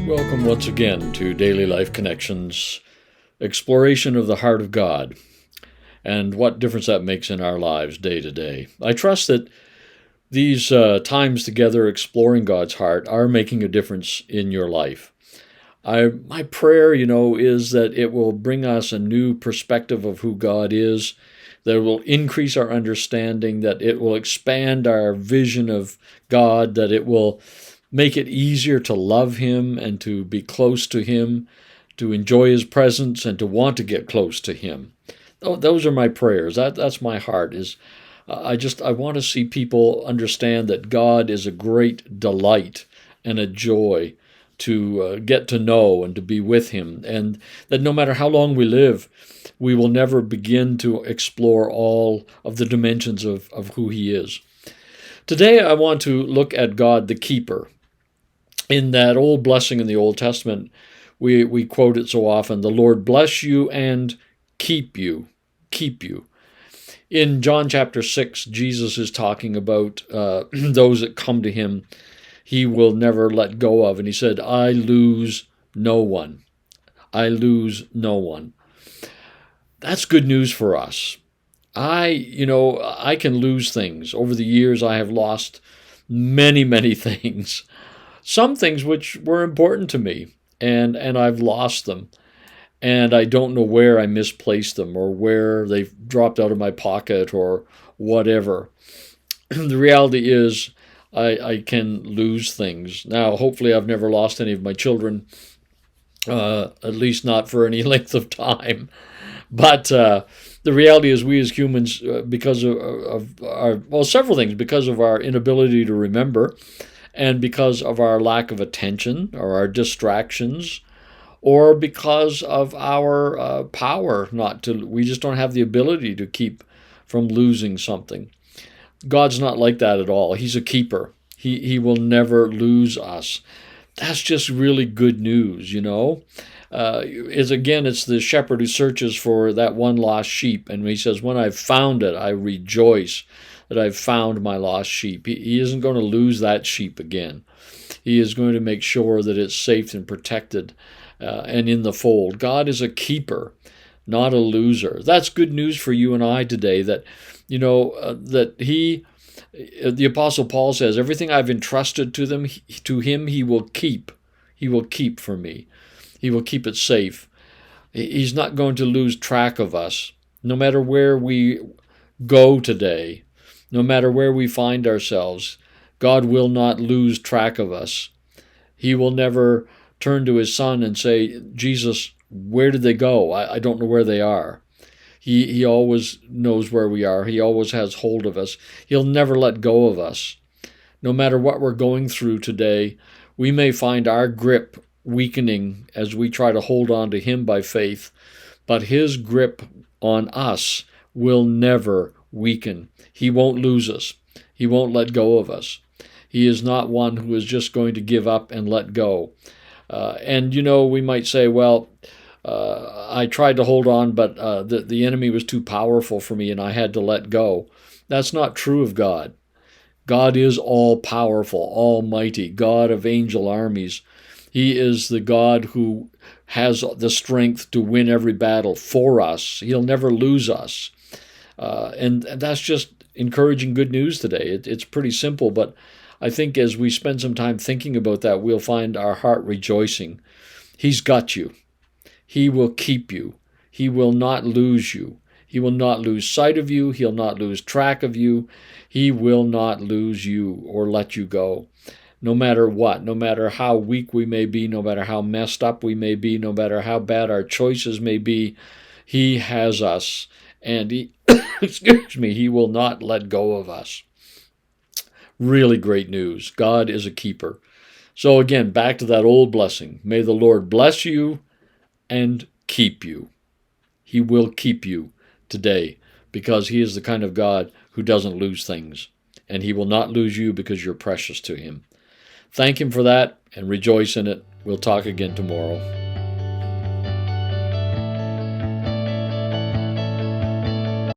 Welcome once again to Daily Life Connections, exploration of the heart of God and what difference that makes in our lives day to day. I trust that these times together exploring God's heart are making a difference in your life. My prayer, is that it will bring us a new perspective of who God is, that it will increase our understanding, that it will expand our vision of God, that it will make it easier to love Him and to be close to Him, to enjoy His presence and to want to get close to Him. Those are my prayers. That's my heart. I want to see people understand that God is a great delight and a joy to get to know and to be with Him, and that no matter how long we live, we will never begin to explore all of the dimensions of who He is. Today I want to look at God the keeper. In that old blessing in the Old Testament, we quote it so often, the Lord bless you and keep you, keep you. In John chapter 6, Jesus is talking about those that come to Him, He will never let go of. And He said, I lose no one. I lose no one. That's good news for us. I can lose things. Over the years, I have lost many, many things. Some things which were important to me, and I've lost them. And I don't know where I misplaced them or where they've dropped out of my pocket or whatever. The reality is I can lose things. Now, hopefully I've never lost any of my children, at least not for any length of time. But the reality is we as humans, because of our, several things, because of our inability to remember, and because of our lack of attention or our distractions, or because of our power we just don't have the ability to keep from losing something. God's not like that at all. He's a keeper. He will never lose us. That's just really good news, It's the shepherd who searches for that one lost sheep, and he says, when I've found it, I rejoice that I've found my lost sheep. He isn't going to lose that sheep again. He is going to make sure that it's safe and protected and in the fold. God is a keeper, not a loser. That's good news for you and I today, that, that the Apostle Paul says, everything I've entrusted to him, he will keep. He will keep for me. He will keep it safe. He's not going to lose track of us. No matter where we go today, no matter where we find ourselves, God will not lose track of us. He will never turn to His Son and say, Jesus, where did they go? I don't know where they are. He always knows where we are. He always has hold of us. He'll never let go of us. No matter what we're going through today, we may find our grip weakening as we try to hold on to Him by faith, but His grip on us will never weaken. He won't lose us. He won't let go of us. He is not one who is just going to give up and let go. We might say, I tried to hold on, but the enemy was too powerful for me and I had to let go. That's not true of God. God is all-powerful, almighty, God of angel armies. He is the God who has the strength to win every battle for us. He'll never lose us. And that's just encouraging good news today. It's pretty simple, but I think as we spend some time thinking about that, we'll find our heart rejoicing. He's got you. He will keep you. He will not lose you. He will not lose sight of you. He'll not lose track of you. He will not lose you or let you go. No matter what, no matter how weak we may be, no matter how messed up we may be, no matter how bad our choices may be, He has us. And He will not let go of us. Really great news. God is a keeper. So again, back to that old blessing. May the Lord bless you and keep you. He will keep you today because He is the kind of God who doesn't lose things. And He will not lose you because you're precious to Him. Thank Him for that and rejoice in it. We'll talk again tomorrow.